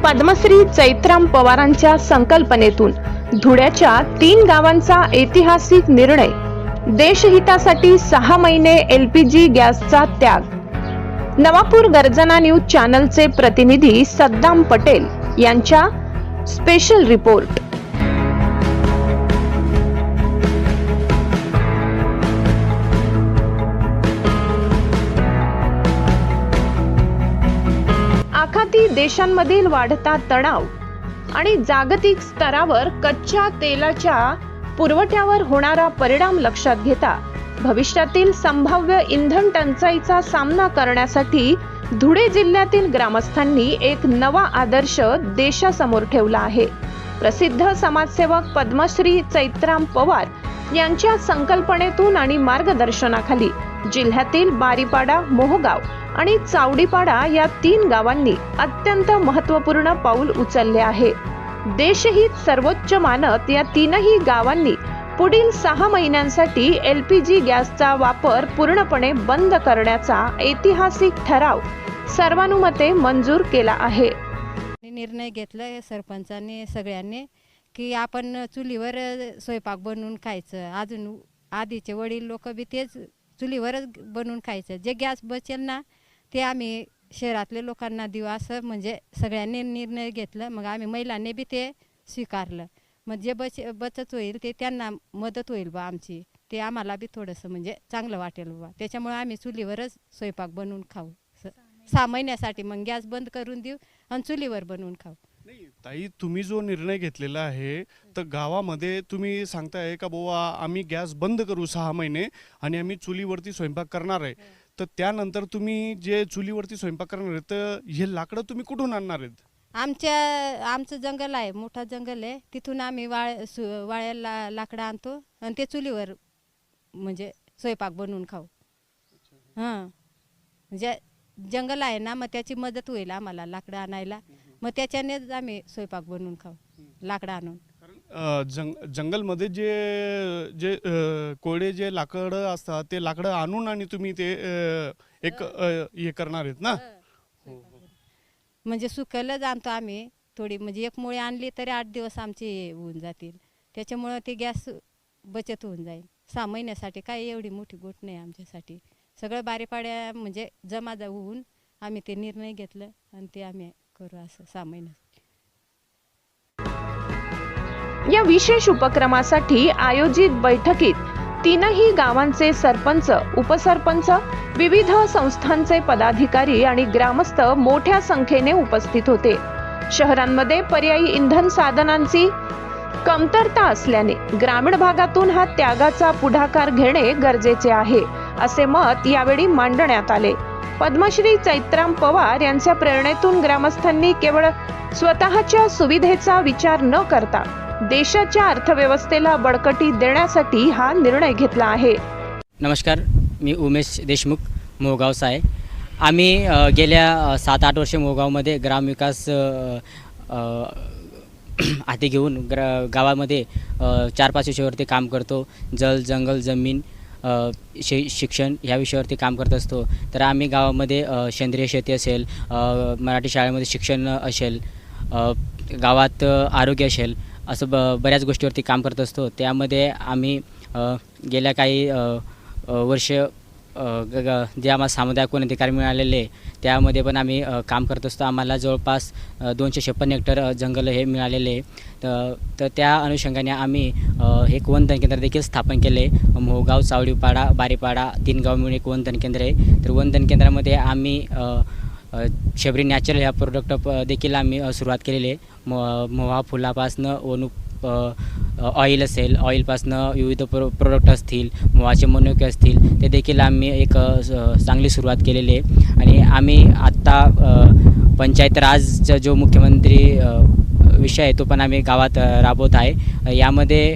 पद्मश्री चैत्राम पवारांच्या संकल्पनेतून धुळ्याच्या 3 गावांचा ऐतिहासिक निर्णय, देशहितासाठी 6 महिने LPG गॅसचा त्याग। नवापूर गर्जना न्यूज चॅनलचे प्रतिनिधी सद्दाम पटेल यांच्या स्पेशल रिपोर्ट। आखाती देशांमधील वाढता तणाव आणि जागतिक स्तरावर कच्च्या तेलाच्या पुरवठ्यावर होणारा परिणाम लक्षात घेता भविष्यातील संभाव्य इंधन टंचाईचा सामना करण्यासाठी धुळे जिल्ह्यातील ग्रामस्थांनी एक नवा आदर्श देशासमोर ठेवला आहे। प्रसिद्ध समाजसेवक पद्मश्री चैत्राम पवार यांच्या संकल्पनेतून आणि मार्गदर्शनाखाली जिल्ह्यातील बारीपाडा, मोहगाव आणि चावडीपाडा या 3 गावांनी अत्यंत महत्त्वपूर्ण पाऊल उचलले आहे। देशहित सर्वोच्च मानत या 3ही गावांनी पुढील 6 महिन्यांसाठी LPG गॅसचा वापर पूर्णपणे बंद करण्याचा ऐतिहासिक ठराव सर्वानुमते मंजूर केला आहे। निर्णय घेतला सरपंचांनी सगळ्यांनी की आपण चुलीवर स्वयंपाक बनवून खायचं। अजून आधीचे वडील लोक बी तेच चुलीवरच बनवून खायचं। जे गॅस बचेल ना ते आम्ही शहरातल्या लोकांना देऊ असं म्हणजे सगळ्यांनी निर्णय घेतला। मग आम्ही महिलांनी बी ते स्वीकारलं। मग जे बचत होईल ते त्यांना मदत होईल बा आमची, ते आम्हाला बी थोडंसं म्हणजे चांगलं वाटेल बा। त्याच्यामुळे आम्ही चुलीवरच स्वयंपाक बनवून खाऊ 6 महिन्यासाठी। मग गॅस बंद करून देऊ आणि चुलीवर बनवून खाऊ। नाही ताई, तुम्ही जो निर्णय घेतलेला आहे तर गावामध्ये तुम्ही सांगताय का बुवा आम्ही गॅस बंद करू 6 महिने आणि आम्ही चुलीवरती स्वयंपाक करणार आहे, तर त्यानंतर तुम्ही जे चुलीवरती स्वयंपाक करणार आहे तर हे लाकडं तुम्ही कुठून आणणार आहेत? आमचं जंगल आहे, मोठा जंगल आहे, तिथून आम्ही वाळ्याला लाकडं आणतो आणि ते चुलीवर म्हणजे स्वयंपाक बनवून खाऊ। हां, म्हणजे जंगल आहे ना, मग त्याची मदत होईल आम्हाला लाकडं आणायला। मग त्याच्यानेच आम्ही स्वयंपाक बनवून खाऊ लाकडं आणून। जंगलमध्ये जे जे कोरडे जे लाकडं असतात ते लाकडं आणून आणि तुम्ही ते एक हे करणार आहेत ना? म्हणजे सुकलच आणतो आम्ही थोडी, म्हणजे एक मुळी आणली तरी 8 दिवस आमचे होऊन जातील। त्याच्यामुळं ते गॅस बचत होऊन जाईल 6 महिन्यासाठी। काय एवढी मोठी गोष्ट नाही आमच्यासाठी। सगळं बारीपाड्या म्हणजे जमा होऊन आम्ही ते निर्णय घेतलं आणि ते आम्ही करू असं 6 महिन्यात। या विशेष उपक्रमासाठी आयोजित बैठकीत 3ही गावांचे सरपंच, उपसरपंच, विविध संस्थांचे पदाधिकारी आणि ग्रामस्थ मोठ्या संख्येने उपस्थित होते। शहरांमध्ये पर्यायी इंधन साधनांची कमतरता असल्याने ग्रामीण भागातून हा त्यागाचा पुढाकार घेणे गरजेचे आहे, असे मत यावेळी मांडण्यात आले। पद्मश्री चैत्राम पवार यांच्या प्रेरणेतून ग्रामस्थांनी केवळ स्वतःच्या सुविधेचा विचार न करता देशाच्या अर्थव्यवस्थेला बळकटी देण्यासाठी हा निर्णय घेतला आहे। नमस्कार, मी उमेश देशमुख, मोहगावचा आहे। आम्ही गेल्या 7-8 वर्षे मोहगावमध्ये ग्रामविकास हाती घेऊन गावामध्ये 4-5 विषयावरती काम करतो। जल, जंगल, जमीन, शिक्षण ह्या विषयावरती काम करत असतो। तर आम्ही गावामध्ये सेंद्रिय शेती असेल, मराठी शाळेमध्ये शिक्षण असेल, गावात आरोग्य असेल, असं बऱ्याच गोष्टीवरती काम करत असतो। त्यामध्ये आम्ही गेल्या काही वर्ष जे आम्हाला सामुदायिक वन अधिकार मिळालेले त्यामध्ये पण आम्ही काम करत असतो। आम्हाला जवळपास 256 हेक्टर जंगल हे मिळालेले। तर त्या अनुषंगाने आम्ही एक वनधन केंद्र देखील स्थापन केले। मोहगाव, चावडीपाडा, बारीपाडा 3 गाव मिळून एक वनधन केंद्र आहे। तर वनधन केंद्रामध्ये आम्ही शबरी नॅचरल ह्या प्रोडक्ट देखील आम्ही सुरुवात केलेली आहे। मोहा फुलापासनं ओनू ऑइल असेल, ऑइलपासनं विविध प्रोडक्ट असतील, मोहाचे मनुके असतील, ते देखील आम्ही एक चांगली सुरुवात केलेली आहे। आणि आम्ही आत्ता पंचायत राजचा जो मुख्यमंत्री विषय आहे तो पण आम्ही गावात राबवत आहे। यामध्ये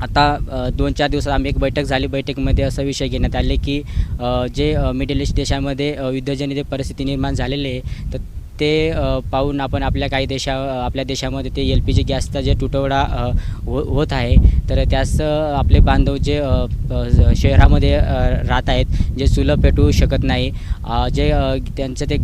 आता 2-4 दिवसात आम्ही एक बैठक झाली। बैठकीमध्ये असा विषय घेण्यात आले की जे मिडल ईस्ट देशामध्ये युद्धजनित परिस्थिती निर्माण झालेली आहे, तर ते पाहून आपण आपल्या देशामध्ये ते LPG गॅसचा जे तुटवडा होत आहे, तर त्यास आपले बांधव जे शहरामध्ये राहत आहेत, जे चुलं पेटवू शकत नाही, जे त्यांचं ते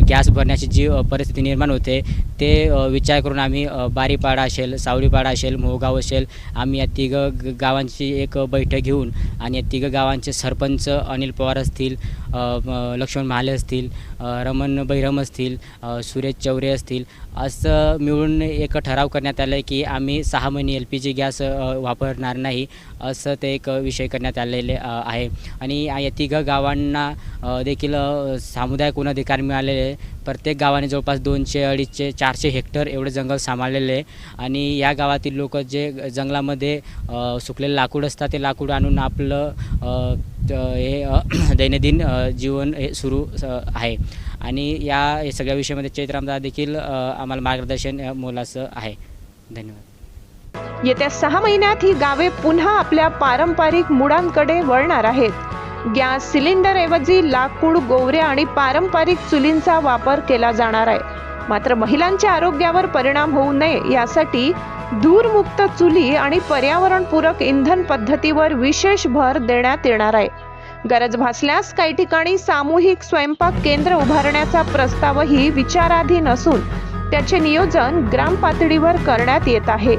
गॅस भरण्याची जी परिस्थिती निर्माण होते, ते विचार करून आम्ही बारीपाडा असेल, सावळीपाडा असेल, मोहगाव असेल, आम्ही या गावांची एक बैठक घेऊन आणि या गावांचे सरपंच अनिल पवार असतील, लक्ष्मण महाले असतील, रमण बैरम असतील, सुरेश चौरे असतील, असं मिळून एक ठराव करण्यात आला आहे की आम्ही 6 महिने LPG गॅस वापरणार नाही, असं ते एक विषय करण्यात आलेले आहे. आणि या तिघं गावांना देखील सामुदायिक वन अधिकार मिळालेले आहे. प्रत्येक गावाने जवळपास 200, 250, 400 हेक्टर एवढे जंगल सांभाळलेले आहे. आणि या गावातील लोक जे जंगलामध्ये सुकलेलं लाकूड असतात, ते लाकूड आणून आपलं हे दैनंदिन जीवन हे सुरू आहे. आणि या सगळ्या विषयामध्ये चैत्रामदा देखील आम्हाला मार्गदर्शन मोलाचं आहे. धन्यवाद. येत्या 6 महिन्यात ही गावे पुन्हा आपल्या पारंपरिक मुळांकडे वळणार आहेत. गॅस सिलेंडरऐवजी लाकूड, गोवऱ्या आणि पारंपरिक चुलींचा वापर केला जाणार आहे. मात्र महिलांच्या आरोग्यावर परिणाम होऊ नये यासाठी धूरमुक्त चुली आणि पर्यावरणपूरक इंधन पद्धतीवर विशेष भर देण्यात येणार आहे. गरज भासल्यास काही ठिकाणी सामूहिक स्वयंपाक केंद्र उभारण्याचा प्रस्तावही विचाराधीन असून त्याचे नियोजन ग्राम पातळीवर करण्यात येत आहे.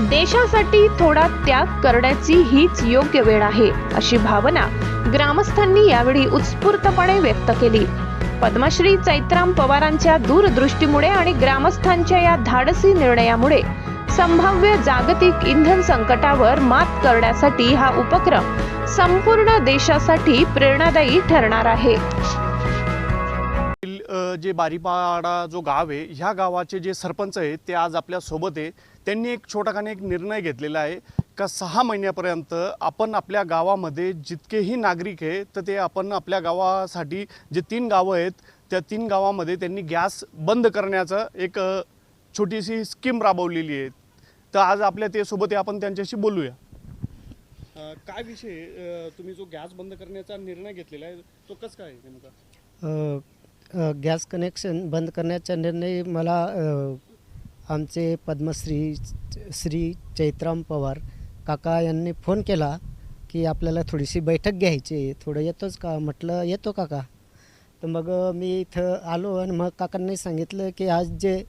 देशासाठी थोडा त्याग करण्याची हीच योग्य वेळ आहे, अशी भावना ग्रामस्थांनी यावेळी उत्स्फूर्तपणे व्यक्त केली. पद्मश्री चैत्राम पवारांच्या दूरदृष्टीमुळे आणि ग्रामस्थांच्या या धाडसी निर्णयामुळे संभाव्य जागतिक इंधन संकटावर मात करण्यासाठी हा उपक्रम संपूर्ण देशासाठी प्रेरणादायी ठरणार आहे. जे बारीपाडा जो गाव आहे, ह्या गावाचे जे सरपंच आहेत ते आज आपल्या सोबत आहे. त्यांनी एक छोटाखानी एक निर्णय घेतलेला आहे का 6 महिन्यापर्यंत आपण आपल्या गावामध्ये जितकेही नागरिक आहे, तर ते आपण आपल्या गावासाठी जे 3 गावं आहेत, त्या 3 गावामध्ये त्यांनी गॅस बंद करण्याचं एक छोटीशी स्कीम राबवलेली आहे. तर आज आपल्या ते सोबत आहे, आपण त्यांच्याशी बोलूया. काय विषय, तुम्ही जो गॅस बंद करण्याचा निर्णय घेतलेला आहे तो कसं काय नेमका? गॅस कनेक्शन बंद करण्याचा निर्णय मला आमचे पद्मश्री श्री चैत्राम पवार काका यांनी फोन केला की आपल्याला थोडीशी बैठक घ्यायची, थोडं येतोच का? म्हटलं येतो काका. तर मग मी इथं आलो आणि मग काकांनी सांगितलं की आज जे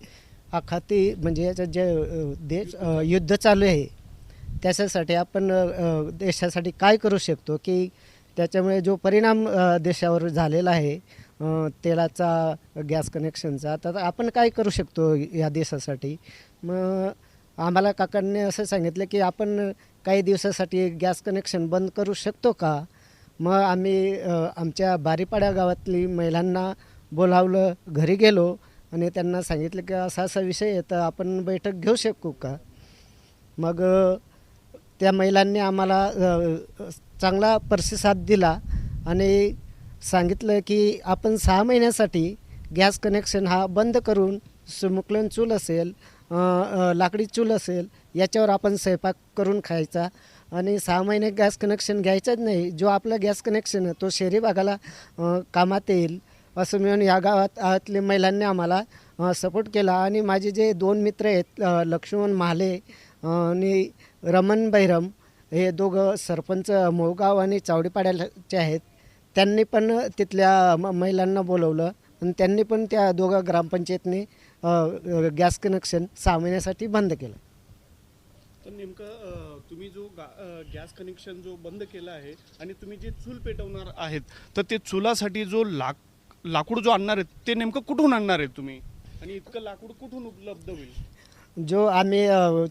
आखाती म्हणजे याचं जे युद्ध चालू आहे, त्याच्यासाठी आपण देशासाठी काय करू शकतो, की त्याच्यामुळे जो परिणाम देशावर झालेला आहे तेलाचा, गॅस कनेक्शनचा, तर आपण काय करू शकतो या देशासाठी. मग आम्हाला काकांनी असं सांगितलं की आपण काही दिवसासाठी गॅस कनेक्शन बंद करू शकतो का? मग आम्ही आमच्या बारीपाडा गावातली महिलांना बोलावलं, घरी गेलो आणि त्यांना सांगितलं की असा असा विषय आहे, तर आपण बैठक घेऊ शकू का? मग त्या महिलांनी आम्हाला चांगला प्रतिसाद दिला आणि सांगितलं की आपण 6 महिन्यासाठी गॅस कनेक्शन हा बंद करून सुमुकलन चूल असेल, लाकडी चूल असेल, याच्यावर आपण स्वयंपाक करून खायचा आणि 6 महिने गॅस कनेक्शन घ्यायचंच नाही. जो आपला गॅस कनेक्शन आहे तो शहरी भागाला कामात येईल असं मिळून या गावातले महिलांनी आम्हाला सपोर्ट केला. आणि माझे जे 2 मित्र आहेत, लक्ष्मण महाले आणि रमण बैरम, हे दोघं सरपंच मोहगाव आणि चावडीपाड्याचे आहेत, त्यांनी पण तिथल्या महिलांना बोलवलं आणि त्यांनी पण त्या दोघं ग्रामपंचायतने गॅस कनेक्शन 6 महिन्यासाठी बंद केलं. तर नेमकं तुम्ही जो गॅस कनेक्शन जो बंद केला आहे आणि तुम्ही जे चूल पेटवणार आहेत, तर ते चुलासाठी जो लाकूड जो आणणार आहेत ते नेमकं कुठून आणणार आहेत तुम्ही, आणि इतकं लाकूड कुठून उपलब्ध होईल? जो आम्ही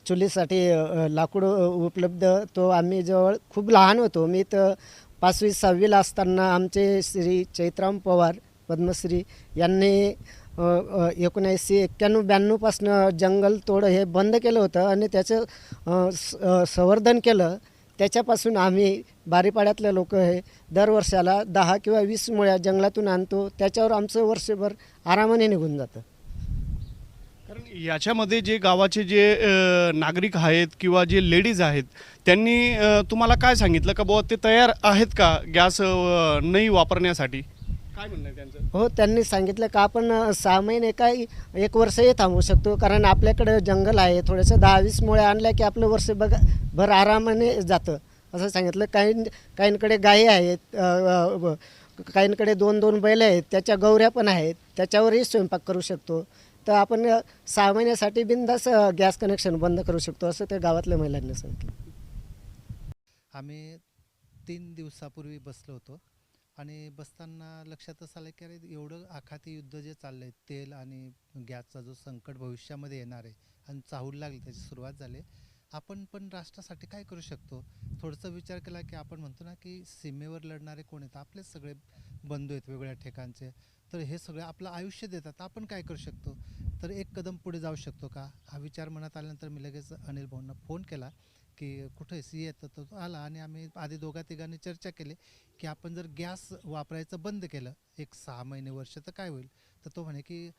चुलीसाठी लाकूड उपलब्ध, तो आम्ही जवळ खूप लहान होतो, मी तर 5वी 6वीला असताना आमचे श्री चैत्राम पवार पद्मश्री यांनी 1991-92 पासनं जंगल तोड हे बंद केलं होतं आणि त्याचं संवर्धन केलं. त्याच्यापासून आम्ही बारीपाड्यातले लोक हे दरवर्षाला 10 किंवा 20 मुळ्या जंगलातून आणतो, त्याच्यावर आमचं वर्षभर आरामाने निघून जातं. कारण याच्यामध्ये जे गावाचे जे नागरिक आहेत किंवा जे लेडीज आहेत, त्यांनी तुम्हाला काय सांगितलं का बुवा ते तयार आहेत का गॅस नाही वापरण्यासाठी? काय म्हणणं आहे त्यांचं? हो, त्यांनी सांगितलं का आपण 6 महिने काय 1 वर्षही थांबू शकतो, कारण आपल्याकडे जंगल आहे. थोडंसं 10-20 मुळे आणल्या की आपलं वर्ष भर आरामाने जातं असं सांगितलं. काहींकडे गायी आहेत, काहींकडे 2-2 बैल आहेत, त्याच्या गौऱ्या पण आहेत, त्याच्यावरही स्वयंपाक करू शकतो. तर आपण 6 महिन्यासाठी बिनधास्त गॅस कनेक्शन बंद करू शकतो असं त्या गावातल्या महिलांनी सांगितलं. आम्ही 3 दिवसापूर्वी बसलो होतो आणि बसताना लक्षातच आलं की अरे एवढं आखाती युद्ध जे चाललं आहे, तेल आणि गॅसचा जो संकट भविष्यामध्ये येणार आहे आणि चाहूल लागली, त्याची सुरुवात झाली. आपण पण राष्ट्रासाठी काय करू शकतो, थोडंसं विचार केला की आपण म्हणतो ना की सीमेवर लढणारे कोण आहेत, आपलेच सगळे बंधू आहेत वेगवेगळ्या ठिकाणचे. तर हे सगळे आपलं आयुष्य देतात, आपण काय करू शकतो, तर एक कदम पुढे जाऊ शकतो का, हा विचार मनात आल्यानंतर मी लगेच अनिल भाऊंना फोन केला की कुठे येतं. तर तो आला आणि आम्ही आधी दोघा-तिघांनी चर्चा केली की आपण जर गॅस वापरायचं बंद केलं 1-6 महिने वर्ष तर काय होईल. तर तो म्हणे की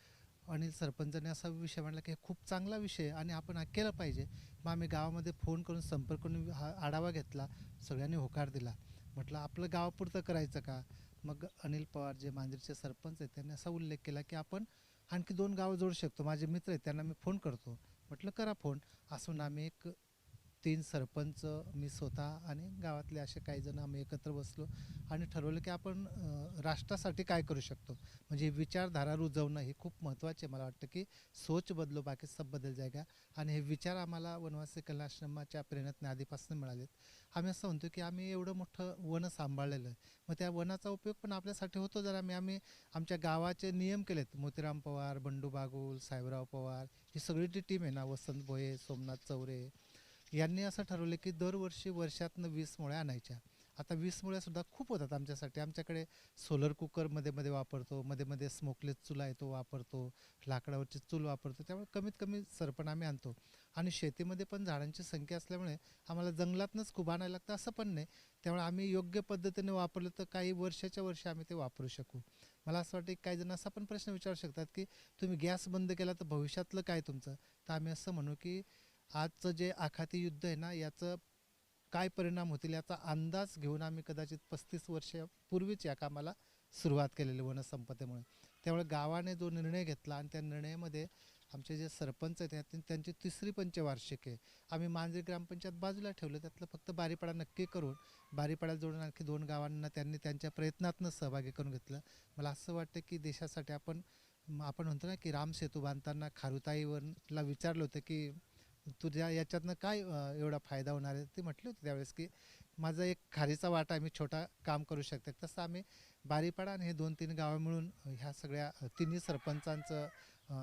अनिल सरपंचाने असा विषय म्हणला की खूप चांगला विषय आणि आपण हा केला पाहिजे. मग आम्ही गावामध्ये फोन करून संपर्क करून हा आढावा घेतला, सगळ्यांनी होकार दिला. म्हटलं आपलं गावापुरतं करायचं का. मग अनिल पवार जे मांजरीचे सरपंच आहेत त्यांनी असा उल्लेख केला की आपण आणखी 2 गावं जोडू शकतो. माझे मित्र आहेत त्यांना मी फोन करतो. म्हटलं करा फोन. असून आम्ही 3 सरपंच, मी स्वतः आणि गावातले असे काही जण आम्ही एकत्र बसलो आणि ठरवलं की आपण राष्ट्रासाठी काय करू शकतो. म्हणजे विचारधारा रुजवणं हे खूप महत्त्वाचे. मला वाटतं की सोच बदलो बाकी सब बदल जाएगा. आणि हे विचार आम्हाला वनवासी कल्याणाश्रमाच्या प्रेरणेतून आधीपासून मिळालेत. आम्ही असं म्हणतो की आम्ही एवढं मोठं वन सांभाळलेलं आहे, मग त्या वनाचा उपयोग पण आपल्यासाठी होतो. जर आम्ही आमच्या गावाचे नियम केलेत. मोतीराम पवार, बंडू बागुल, साहेबराव पवार, ही सगळी जी टीम आहे ना, वसंत भोये, सोमनाथ चौरे, यांनी असं ठरवलं की दरवर्षी वर्षातनं 20 मुळ्या आणायच्या. आता 20 मुळ्यासुद्धा खूप होतात आमच्यासाठी. आमच्याकडे सोलर कुकर मध्ये मध्ये वापरतो, मध्ये मध्ये स्मोकलेस चूल आहे तो वापरतो, लाकडावरची चूल वापरतो. त्यामुळे कमीत कमी सरपण आम्ही आणतो. आणि शेतीमध्ये पण झाडांची संख्या असल्यामुळे आम्हाला जंगलातनंच खूप आणायला लागतं असं पण नाही. त्यामुळे आम्ही योग्य पद्धतीने वापरलं तर काही वर्षाच्या वर्षी आम्ही ते वापरू शकू. मला असं वाटतं की काही जण असा पण प्रश्न विचारू शकतात की तुम्ही गॅस बंद केला तर भविष्यातलं काय तुमचं. तर आम्ही असं म्हणू की आजचं जे आखाती युद्ध आहे ना, याचं काय परिणाम होतील याचा अंदाज घेऊन आम्ही कदाचित 35 वर्षापूर्वीच या कामाला सुरुवात केलेली वनसंपदेमुळे. त्यामुळे गावाने जो निर्णय घेतला आणि त्या निर्णयामध्ये आमचे जे सरपंच आहेत त्यांची 3री पंचवार्षिक आहे. आम्ही मांजरी ग्रामपंचायत बाजूला ठेवलं, त्यातलं फक्त बारीपाडा नक्की करून बारीपाड्याला जोडून आणखी 2 गावांना त्यांनी त्यांच्या प्रयत्नातनं सहभागी करून घेतलं. मला असं वाटतं की देशासाठी आपण म्हणतो ना की राम सेतू बांधताना खारुताईवरला विचारलं होतं की तुझ्या याच्यातनं काय एवढा फायदा होणार आहे. ते म्हटले होते त्यावेळेस की माझा एक खारीचा वाटा आहे, मी छोटा काम करू शकते. तसं आम्ही बारीपाडा आणि हे 2-3 गावं मिळून ह्या सगळ्या तिन्ही सरपंचांचं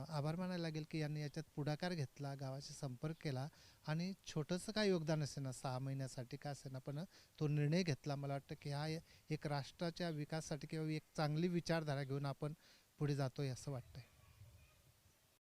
आभार मानायला लागेल की यांनी याच्यात पुढाकार घेतला, गावाशी संपर्क केला आणि छोटंसं काय योगदान असेल ना 6 महिन्यासाठी का असेल ना, पण तो निर्णय घेतला. मला वाटतं की हा एक राष्ट्राच्या विकासासाठी किंवा एक चांगली विचारधारा घेऊन आपण पुढे जातोय असं वाटतंय.